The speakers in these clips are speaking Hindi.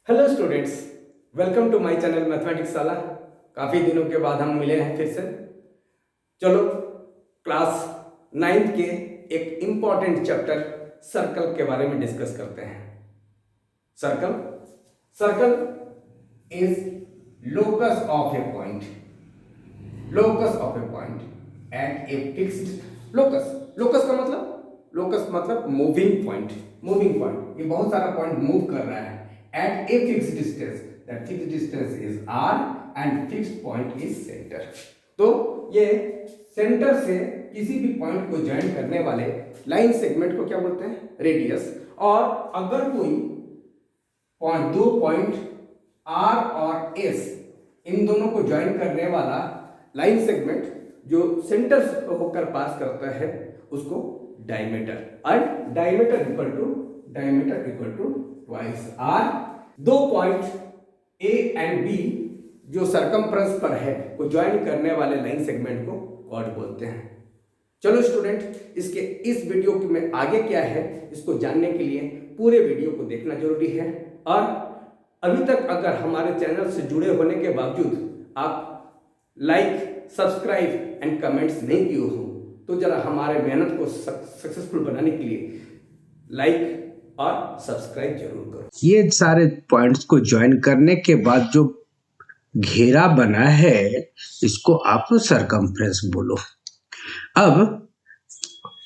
Hello students, welcome to my channel mathematics वाला। काफ़ी दिनों के बाद हम मिले हैं फिर से। चलो क्लास 9th के एक इम्पॉर्टेंट चैप्टर सर्कल के बारे में डिस्कस करते हैं। Circle circle is locus of a point, locus of a point at a fixed locus. Locus मतलब मूविंग पॉइंट। मूविंग पॉइंट, ये बहुत सारा पॉइंट मूव कर रहा है at a fixed distance. That fixed distance is r and fixed point is center. तो ये सेंटर से किसी भी पॉइंट को ज्वाइन करने वाले लाइन सेगमेंट को क्या बोलते हैं? रेडियस। और अगर कोई दो पॉइंट r और s, इन दोनों को ज्वाइन करने वाला लाइन सेगमेंट जो सेंटर से होकर पास करता है उसको diameter, and diameter equal to twice R. दो पॉइंट ए एंड बी जो सरकमफ्रेंस पर है को ज्वाइन करने वाले लाइन सेगमेंट को कॉर्ड बोलते हैं। चलो स्टूडेंट, इस वीडियो में आगे क्या है इसको जानने के लिए पूरे वीडियो को देखना जरूरी है। और अभी तक अगर हमारे चैनल से जुड़े होने के बावजूद आप लाइक, सब्सक्राइब एंड कमेंट्स नहीं किए हो तो जरा हमारे मेहनत को सक्सेसफुल बनाने के लिए लाइक और सब्सक्राइब जरूर करो। ये सारे पॉइंट्स को ज्वाइन करने के बाद जो घेरा बना है इसको आप सरकमफ्रेंस बोलो। अब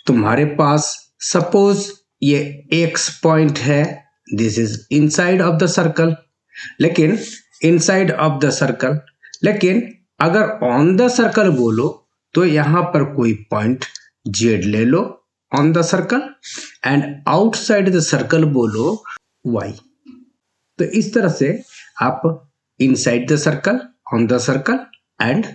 तुम्हारे पास सपोज ये एक्स पॉइंट है, this is inside of the circle, लेकिन इनसाइड ऑफ द सर्कल, लेकिन अगर ऑन द सर्कल बोलो तो यहां पर कोई पॉइंट जेड ले लो on the circle, and outside the circle बोलो y। तो इस तरह से आप inside the circle, on the circle and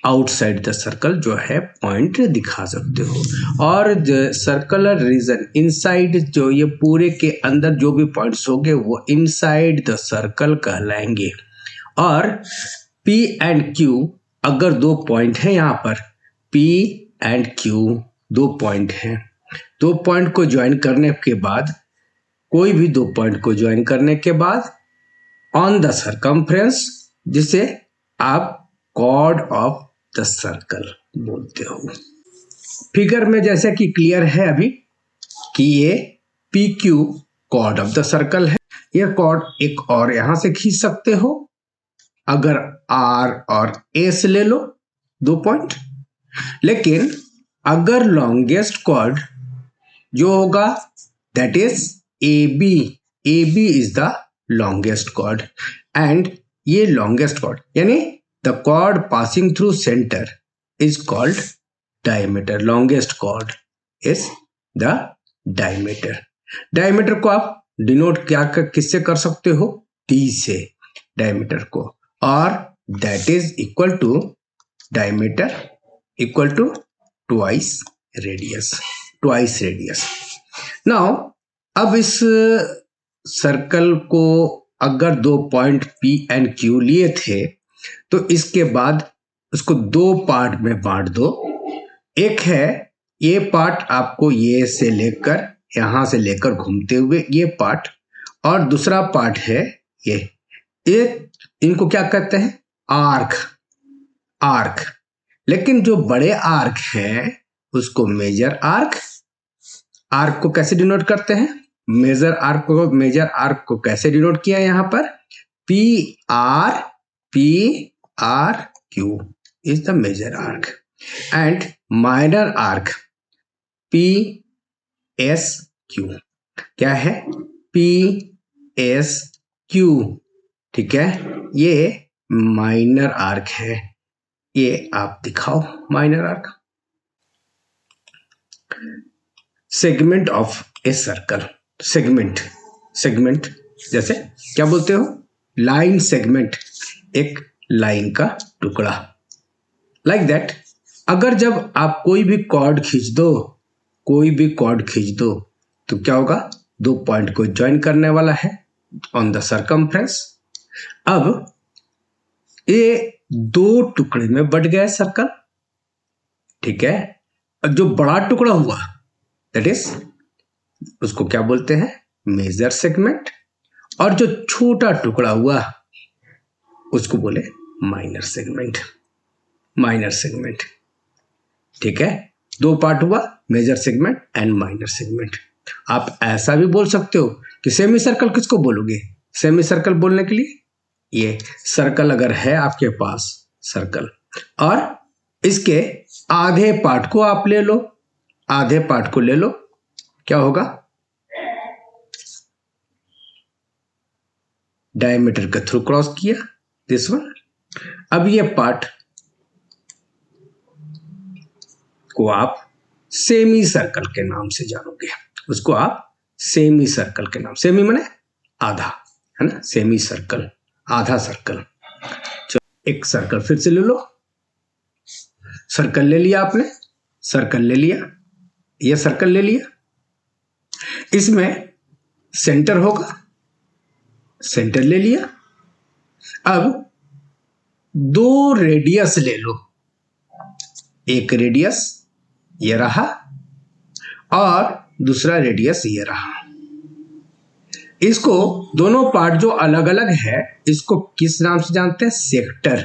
outside the circle जो है पॉइंट दिखा सकते हो। और सर्कुलर रीजन इनसाइड, जो ये पूरे के अंदर जो भी पॉइंट्स होंगे वो इनसाइड द सर्कल कहलाएंगे। और P एंड Q, अगर दो पॉइंट है यहां पर P एंड Q दो पॉइंट हैं, दो पॉइंट को ज्वाइन करने के बाद, कोई भी दो पॉइंट को ज्वाइन करने के बाद ऑन द सरकमफ्रेंस, जिसे आप कॉर्ड ऑफ द सर्कल बोलते हो। फिगर में जैसे कि क्लियर है अभी कि ये P Q chord of the circle है। ये कॉर्ड एक और यहां से खींच सकते हो, अगर आर और एस ले लो दो पॉइंट। लेकिन अगर लॉन्गेस्ट कॉर्ड जो होगा that is A B is the longest chord, and ये लॉन्गेस्ट कॉर्ड यानी the chord passing through center is called diameter. Longest chord is the diameter. Diameter को आप डिनोट किससे कर सकते हो? डी से डायमीटर को, और that is equal to diameter equal to twice radius. Now अब इस सर्कल को अगर दो पॉइंट P एंड Q लिए थे तो इसके बाद उसको दो पार्ट में बांट दो। एक है ये पार्ट आपको ये से लेकर यहां से लेकर घूमते हुए ये पार्ट, और दूसरा पार्ट है ये इनको क्या कहते हैं? आर्क। लेकिन जो बड़े आर्क है उसको मेजर आर्क को कैसे डिनोट करते हैं? मेजर आर्क को कैसे डिनोट किया यहां पर? P R Q is the major arc, and minor arc P S Q क्या है? पी एस क्यू, ठीक है, ये माइनर आर्क है। ये आप दिखाओ minor arc. Segment of a circle, segment जैसे क्या बोलते हो? लाइन सेगमेंट, एक लाइन का टुकड़ा। लाइक दैट, अगर जब आप कोई भी कॉर्ड खींच दो तो क्या होगा? दो पॉइंट को ज्वाइन करने वाला है ऑन द सरकमफ्रेंस। अब ये दो टुकड़े में बट गया सर्कल, ठीक है। जो बड़ा टुकड़ा हुआ दैट इज उसको क्या बोलते हैं? मेजर सेगमेंट, और जो छोटा टुकड़ा हुआ उसको बोले माइनर सेगमेंट। माइनर सेगमेंट, ठीक है। दो पार्ट हुआ, major segment and minor segment. आप ऐसा भी बोल सकते हो कि सेमी सर्कल किसको बोलोगे? सेमी सर्कल बोलने के लिए ये सर्कल अगर है आपके पास, सर्कल, और इसके आधे पार्ट को आप ले लो, आधे पार्ट को ले लो, क्या होगा? डायमीटर के थ्रू क्रॉस किया दिस वन। अब ये पार्ट को आप सेमी सर्कल के नाम से जानोगे, उसको आप सेमी सर्कल के नाम, सेमी माने आधा, है ना, सेमी सर्कल, आधा सर्कल। चलो एक सर्कल फिर से ले लो, सर्कल ले लिया आपने, सर्कल ले लिया, ये सर्कल ले लिया, इसमें सेंटर होगा, सेंटर ले लिया। अब दो रेडियस ले लो, एक रेडियस ये रहा और दूसरा रेडियस ये रहा। इसको दोनों पार्ट जो अलग अलग है इसको किस नाम से जानते हैं? सेक्टर।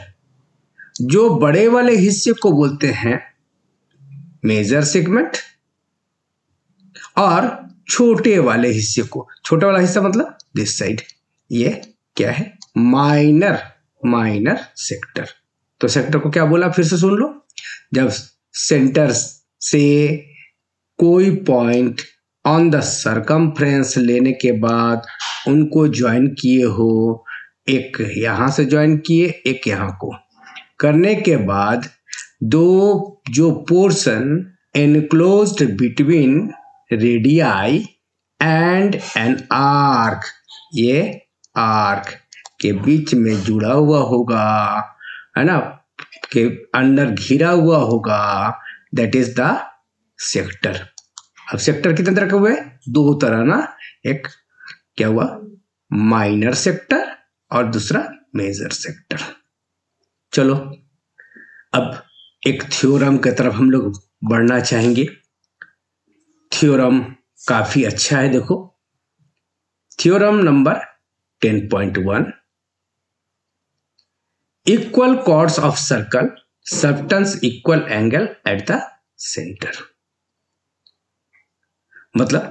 जो बड़े वाले हिस्से को बोलते हैं मेजर सेगमेंट और छोटे वाले हिस्से को, छोटा वाला हिस्सा मतलब दिस साइड, ये क्या है? Minor, minor sector. तो सेक्टर को क्या बोला फिर से सुन लो। जब सेंटर से कोई पॉइंट ऑन द सरकमफ्रेंस लेने के बाद उनको ज्वाइन किए हो, एक यहां से ज्वाइन किए, एक यहां को करने के बाद दो जो portion enclosed between radii and an arc, ये आर्क के बीच में जुड़ा हुआ होगा, है ना, के अंदर घिरा हुआ होगा, दैट इज द सेक्टर। अब सेक्टर कितने तरह के हुए? दो तरह ना, एक क्या हुआ? माइनर सेक्टर और दूसरा मेजर सेक्टर। चलो अब एक थ्योरम की तरफ हम लोग बढ़ना चाहेंगे। थ्योरम काफी अच्छा है, देखो theorem number 10.1, equal chords of circle subtend equal angle at the centre. मतलब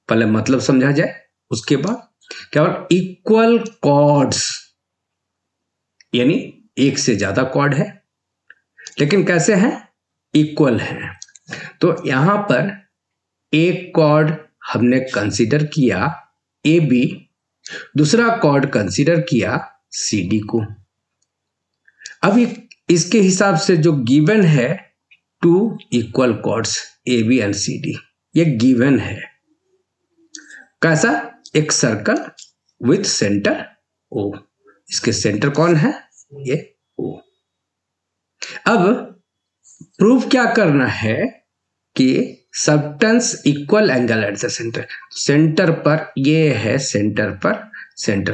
पहले मतलब समझा जाए, उसके बाद क्या बोल, इक्वल कॉर्ड्स यानी एक से ज्यादा कॉर्ड है, लेकिन कैसे हैं? इक्वल हैं। तो यहां पर एक कॉर्ड हमने कंसीडर किया ए बी, दूसरा कॉर्ड कंसीडर किया सी डी को। अब इसके हिसाब से जो गिवन है two equal chords A B and C D, ये गिवन है। कैसा? एक सर्कल विथ सेंटर ओ, इसके सेंटर कौन है? ये ओ। अब प्रूफ क्या करना है कि subtend equal angle at the centre. Centre पर ये है, सेंटर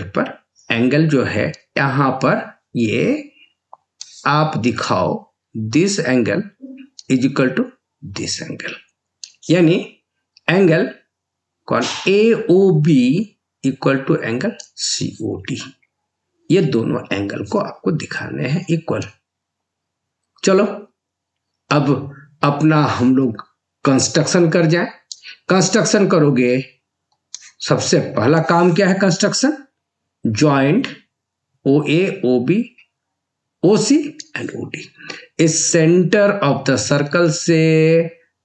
पर एंगल जो है यहां पर, ये आप दिखाओ this angle is equal to this angle, यानी एंगल कौन? A O B equal to angle C O D. ये दोनों एंगल को आपको दिखाने हैं इक्वल। चलो अब अपना हम लोग कंस्ट्रक्शन कर जाए। कंस्ट्रक्शन करोगे, सबसे पहला काम क्या है? Construction joint O A O B O C and O D. इस सेंटर ऑफ द सर्कल से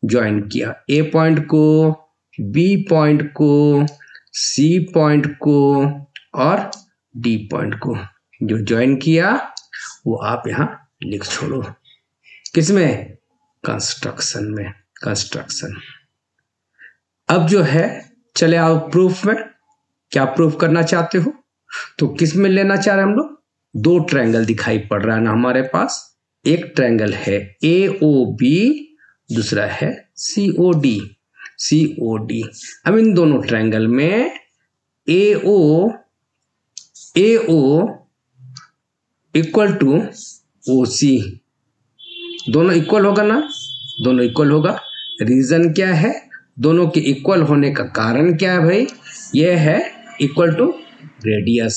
ज्वाइन किया ए पॉइंट को, बी पॉइंट को, सी पॉइंट को और डी पॉइंट को। जो ज्वाइन किया वो आप यहां लिख छोड़ो। किसमें? कंस्ट्रक्शन में। कंस्ट्रक्शन। अब जो है चले आओ प्रूफ में। क्या प्रूफ करना चाहते हो? तो किस में लेना चाह रहे हैं हम लोग? दो ट्रायंगल दिखाई पड़ रहा है ना हमारे पास। एक ट्रायंगल है ए ओ बी, दूसरा है सी ओ डी। सी ओ डी। अब इन दोनों ट्रायंगल में ए ओ इक्वल टू ओ सी, दोनों इक्वल होगा ना? दोनों इक्वल होगा। रीजन क्या है दोनों के इक्वल होने का? कारण क्या है भाई? ये है इक्वल टू रेडियस,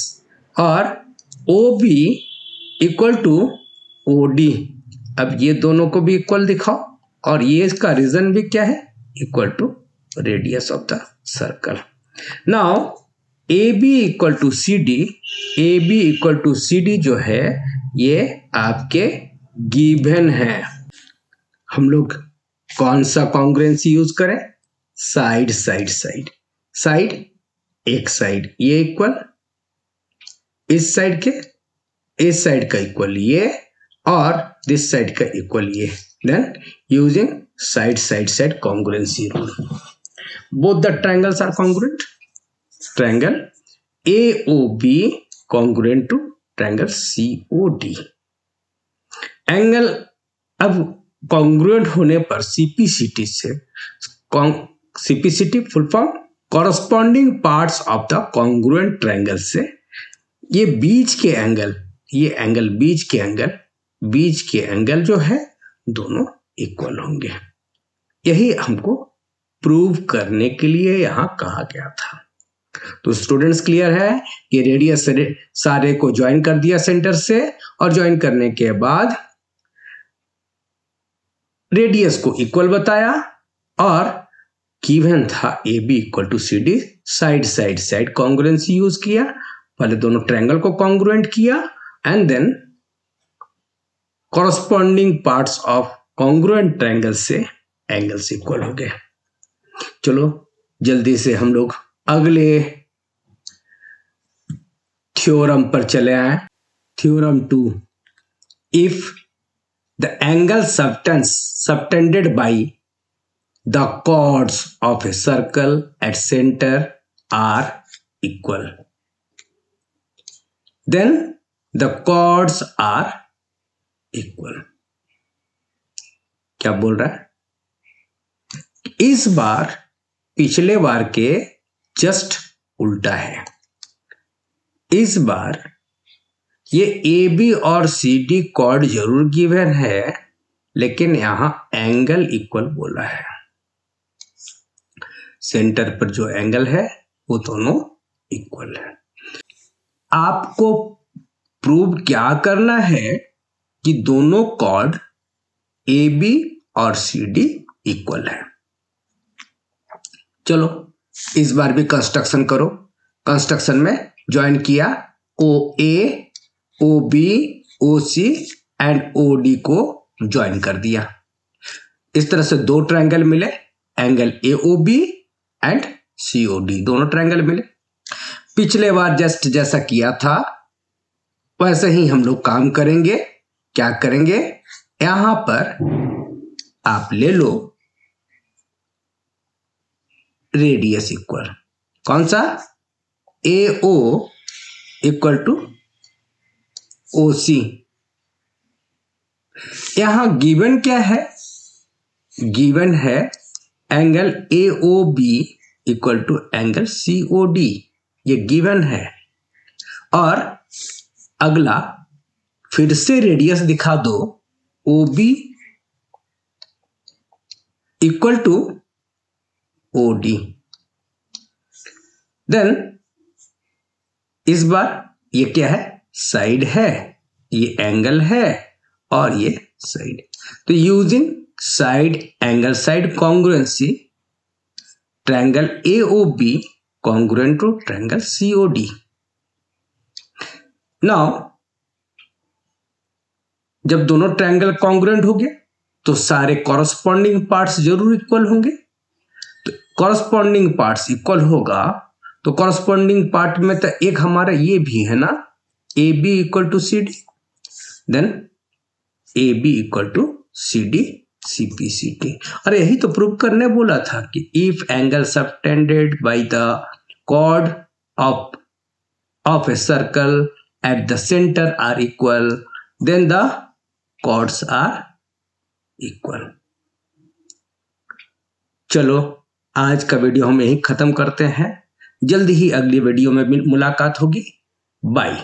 और O B equal to O D. अब ये दोनों को भी इक्वल दिखाओ, और ये इसका रीजन भी क्या है, equal to radius of the circle. Now A B equal to C D, A B equal to C D जो है ये आपके गिवन है। हम लोग कौन सा कॉन्ग्रुएंसी यूज करें, साइड साइड साइड, साइड एक साइड ये इक्वल इस साइड के, इस साइड का इक्वल ये, और दिस साइड का इक्वल ये, then using side side side congruency rule both the triangles are congruent. Triangle AOB congruent to triangle COD. Angle अब कॉन्ग्रुएंट होने पर सीपीसीटी से, CPCT full form corresponding parts of the congruent triangle से ये बीच के एंगल, ये एंगल बीच के एंगल जो है दोनों इक्वल होंगे। यही हमको प्रूव करने के लिए यहां कहा गया था। तो स्टूडेंट्स क्लियर है कि रेडियस सारे को ज्वाइन कर दिया सेंटर से, और ज्वाइन करने के बाद रेडियस को इक्वल बताया, और गिवन था A B equal to C D, side side side congruency use किया, पहले दोनों ट्रायंगल को कॉन्ग्रुएंट किया, and then corresponding parts of congruent triangle से एंगल्स इक्वल हो गए। चलो जल्दी से हम लोग अगले थ्योरम पर चले आए। Theorem 2, if the angle subtended by the chords of a circle at center are equal, then the chords are equal। क्या बोल रहा है, इस बार पिछले बार के जस्ट उल्टा है। इस बार ये ए बी और सी डी कॉर्ड जरूर गिवन है, लेकिन यहां एंगल इक्वल बोला है। सेंटर पर जो एंगल है वो दोनों इक्वल है। आपको प्रूव क्या करना है कि दोनों कॉर्ड ए बी और सी डी इक्वल है। चलो इस बार भी कंस्ट्रक्शन करो। कंस्ट्रक्शन में ज्वाइन किया O A, O B, O C and O D को ज्वाइन कर दिया। इस तरह से दो ट्रायंगल मिले, angle A O B and C O D, दोनों ट्रायंगल मिले। पिछले बार जस्ट जैसा किया था वैसे ही हम लोग काम करेंगे। क्या करेंगे, यहां पर आप ले लो रेडियस इक्वल, कौन सा, ए ओ इक्वल टू ओ सी। यहां गिवन क्या है, गिवन है angle A O B equal to angle C O D, ये गिवन है। और अगला फिर से रेडियस दिखा दो, O B equal to O D. Then इस बार ये क्या है, साइड है, ये एंगल है और ये साइड। तो using side angle side congruency, triangle A O B congruent to triangle C O D. Now जब दोनों ट्रायंगल कॉन्ग्रुएंट हो गए तो सारे कॉरस्पॉन्डिंग पार्ट्स जरूर इक्वल होंगे। तो कॉरस्पॉन्डिंग पार्ट्स इक्वल होगा तो कॉरस्पॉन्डिंग पार्ट में तो एक हमारा ये भी है ना, A B equal to C D, then A B equal to C D C P C T. और यही तो प्रूव करने बोला था कि if angle subtended by the chord of a circle at the center are equal, then the chords are equal। चलो आज का वीडियो हम यही खत्म करते हैं। जल्दी ही अगली वीडियो में मुलाकात होगी। बाय।